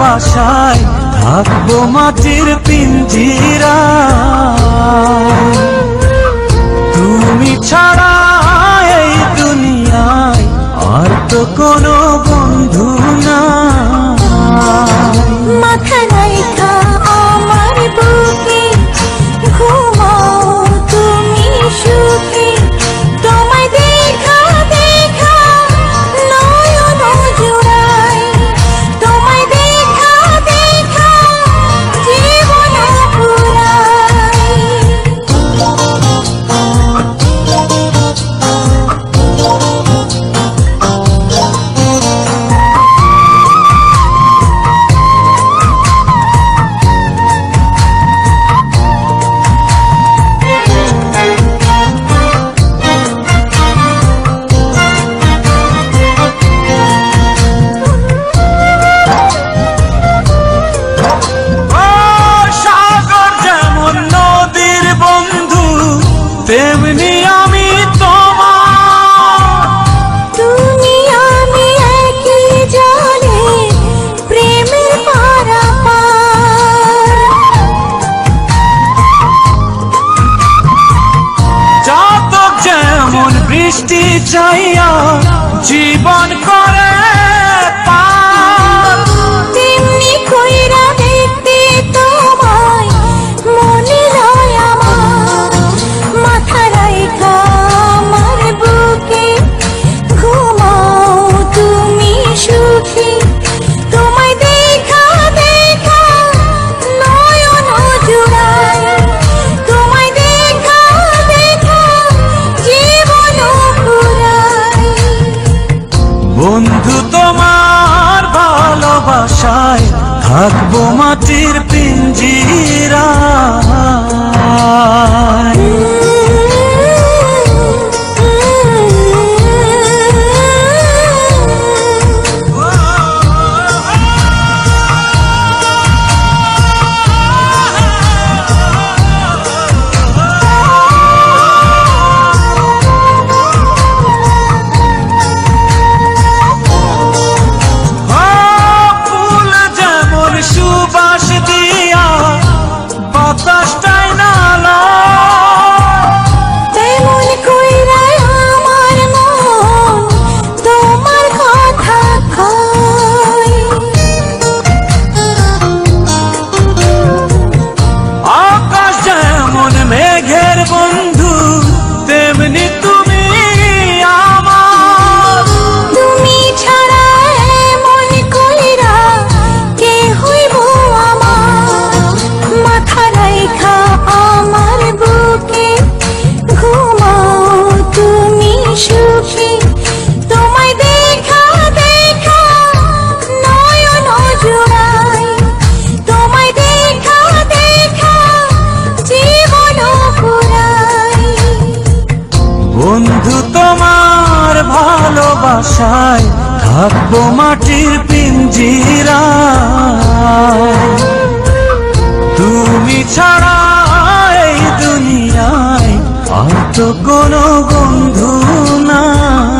ভালোবাসায় থাকবো মাটির পিঞ্জিরায়। তুমি ছাড়া এই দুনিয়ায় আর তো কোনো বন্ধু নাই। মাথা রাইখা আমার বুকে ঘুমাও তুমি সুখে, তোমায় দেখা দেখা নয়ন জুড়াই, তোমায় দেখা দেখা জীবন পুরাই। তেমনি আমি তোমার, তুমি আমি একই জলে প্রেমের পারাপার। চাতক যেমন বৃষ্টি চাইয়া জীবন করে পার, তেমনি কইরা দেখতে তোমায় মনে লয় আমার। মাথা রাইখা আমার বুকে ঘুমাও তুমি সুখী, তোমায় দেখা দেখা নয়ন জুড়াই, তোমায় দেখা দেখা জীবন পুরাই। বন্ধু তোমার ভালোবাসায় থাকবো মাটির পিঞ্জিরায়। সুবাস দিয়া বাতাসটাই নালা, তেমন কইরা আমার মন তোমার কথা কয়। আকাশ যেমন মেঘের বন্ধু তেমনি তুমি আমার। তুমি ছাড়া এমন কইরা কে হইব আমার। মাথা রাইখা আমার বুকে ঘুমাও তুমি সুখী, তোমায় দেখা দেখা নয়ন জুড়াই, তোমায় দেখা দেখা জীবন পুরাই। বন্ধু তোমার ভালোবাসায় থাকবো মাটির পিঞ্জিরায়। তুমি ছাড়া এই দুনিয়ায় আর তো কোনো বন্ধু নাই।